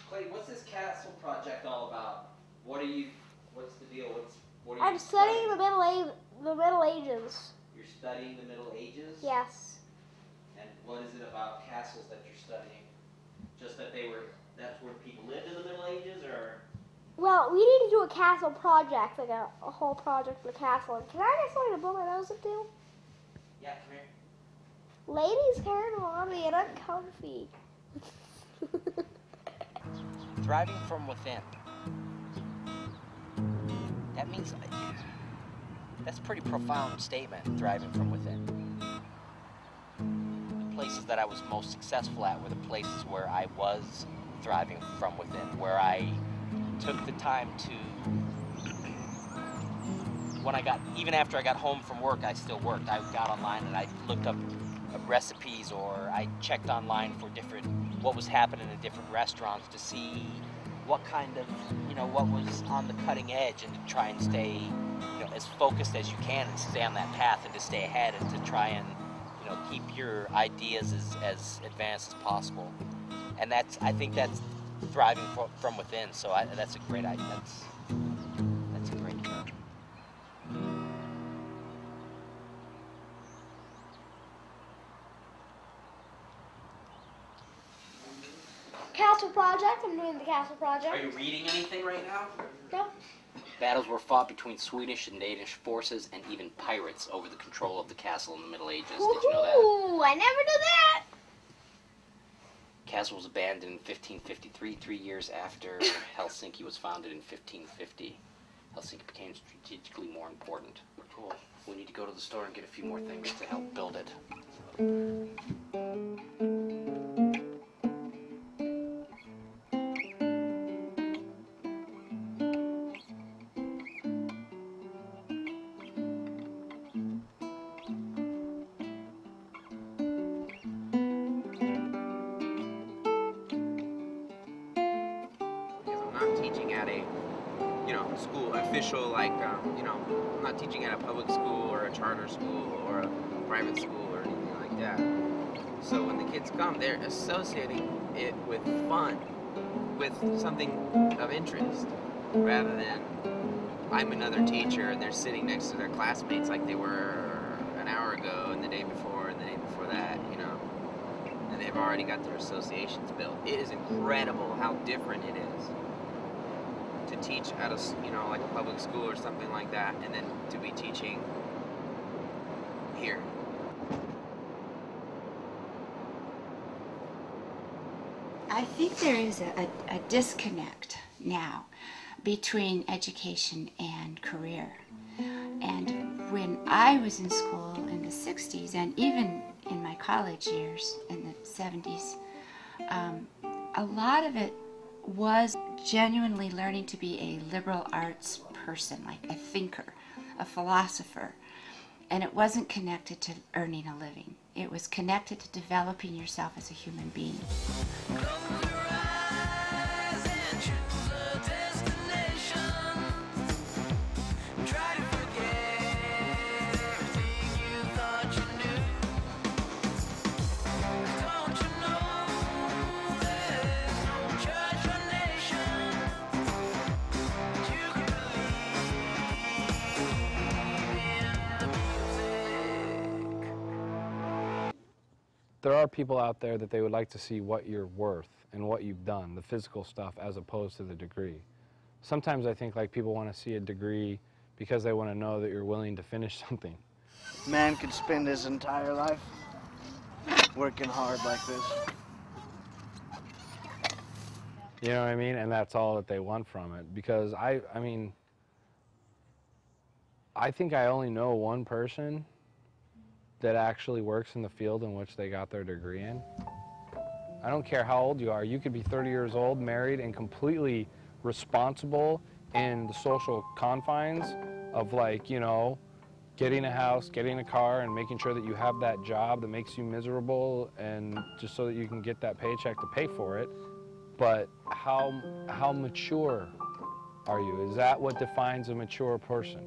Clay, what's this castle project all about? What's the deal? What are you I'm studying the Middle Ages. You're studying the Middle Ages? Yes. And what is it about castles that you're studying? Just that that's where people lived in the Middle Ages, or? Well, we need to do a castle project, like a whole project for the castle. And can I get something to blow my nose into? Yeah, come here. Ladies kind of on me and I'm comfy. Thriving from within. That means, that's a pretty profound statement, thriving from within. The places that I was most successful at were the places where I was thriving from within, where I took the time to, even after I got home from work, I still worked. I got online and I looked up recipes, or I checked online for what was happening in different restaurants to see what kind of, what was on the cutting edge, and to try and stay, as focused as you can and stay on that path and to stay ahead and to try and, keep your ideas as advanced as possible. And I think that's thriving from within. So that's a great idea. That's a great term. Castle project. I'm doing the castle project. Are you reading anything right now? No. Battles were fought between Swedish and Danish forces and even pirates over the control of the castle in the Middle Ages. Did you know that? Ooh, I never knew that. The castle was abandoned in 1553, 3 years after Helsinki was founded in 1550. Helsinki became strategically more important. Cool. We need to go to the store and get a few more things to help build it. Teaching at a, school official, like, I'm not teaching at a public school or a charter school or a private school or anything like that. So when the kids come, they're associating it with fun, with something of interest, rather than I'm another teacher and they're sitting next to their classmates like they were an hour ago and the day before and the day before that, and they've already got their associations built. It is incredible how different it is to teach at a, like a public school or something like that, and then to be teaching here. I think there is a disconnect now between education and career. And when I was in school in the 60s, and even in my college years in the 70s, a lot of it was genuinely learning to be a liberal arts person, like a thinker, a philosopher. And it wasn't connected to earning a living. It was connected to developing yourself as a human being. There are people out there that they would like to see what you're worth and what you've done, the physical stuff, as opposed to the degree. Sometimes I think like people want to see a degree because they want to know that you're willing to finish something. Man could spend his entire life working hard like this. You know what I mean? And that's all that they want from it. Because I mean, I think I only know one person that actually works in the field in which they got their degree in. I don't care how old you are. You could be 30 years old, married, and completely responsible in the social confines of, like, getting a house, getting a car, and making sure that you have that job that makes you miserable, and just so that you can get that paycheck to pay for it. But how mature are you? Is that what defines a mature person?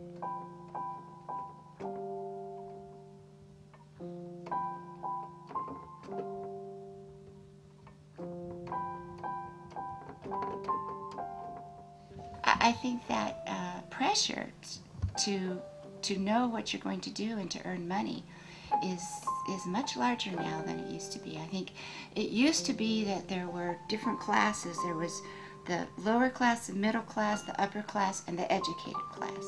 I think that pressure to know what you're going to do and to earn money is much larger now than it used to be. I think it used to be that there were different classes. There was the lower class, the middle class, the upper class, and the educated class.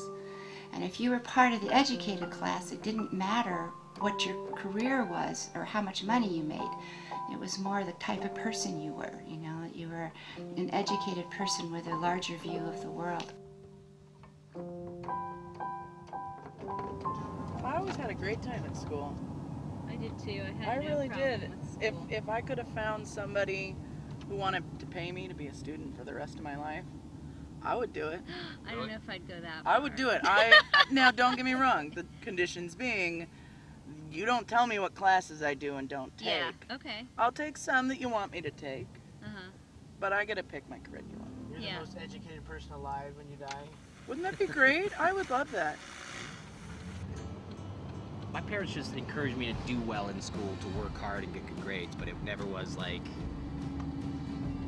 And if you were part of the educated class, it didn't matter what your career was or how much money you made. It was more the type of person you were, you know, that you were an educated person with a larger view of the world. I always had a great time at school. I did too. I I had no really problem did. with school. If I could have found somebody who wanted to pay me to be a student for the rest of my life, I would do it. I don't know if I'd go that I far. would do it. Now, don't get me wrong. The conditions being, you don't tell me what classes I do and don't take. Yeah. Okay. I'll take some that you want me to take, Uh-huh. but I get to pick my curriculum. You're Yeah. the most educated person alive when you die. Wouldn't that be great? I would love that. My parents just encouraged me to do well in school, to work hard and get good grades, but it never was like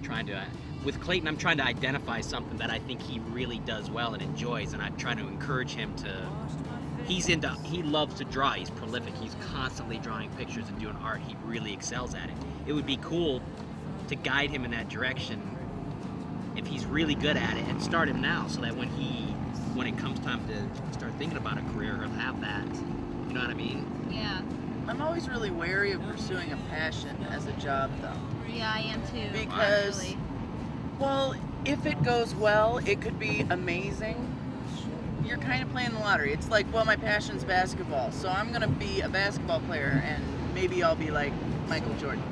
trying to. With Clayton, I'm trying to identify something that I think he really does well and enjoys, and I'm trying to encourage him to. He loves to draw. He's prolific. He's constantly drawing pictures and doing art. He really excels at it. It would be cool to guide him in that direction if he's really good at it, and start him now, so that when it comes time to start thinking about a career, he'll have that. You know what I mean? Yeah. I'm always really wary of pursuing a passion as a job, though. Yeah, I am too. Because, actually. well, if it goes well, it could be amazing. You're kind of playing the lottery. It's like, well, my passion's basketball, so I'm going to be a basketball player, and maybe I'll be like Michael Jordan,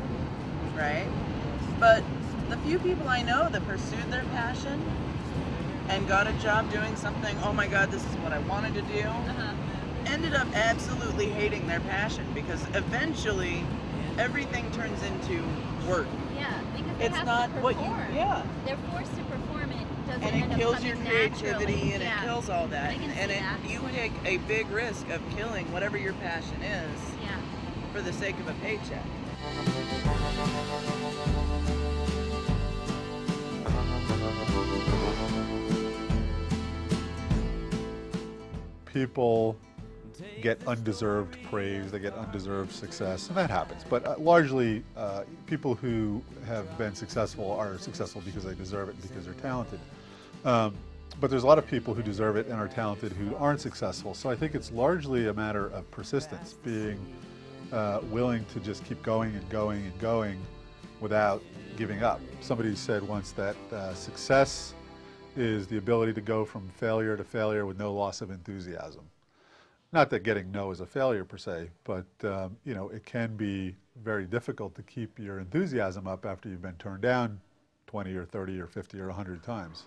right? But the few people I know that pursued their passion and got a job doing something, oh my God, this is what I wanted to do, ended up absolutely hating their passion, because eventually everything turns into work. Yeah, because they It's have not to what perform. you, yeah. They're forced to perform, and it doesn't And end it up kills your coming creativity, naturally. and Yeah. it kills all that. I can And see that. you take a big risk of killing whatever your passion is Yeah. for the sake of a paycheck. People get undeserved praise, they get undeserved success, and that happens. But largely, people who have been successful are successful because they deserve it, because they're talented. But there's a lot of people who deserve it and are talented who aren't successful. So I think it's largely a matter of persistence, being willing to just keep going and going and going without giving up. Somebody said once that success is the ability to go from failure to failure with no loss of enthusiasm. Not that getting no is a failure per se, but you know, it can be very difficult to keep your enthusiasm up after you've been turned down 20 or 30 or 50 or 100 times.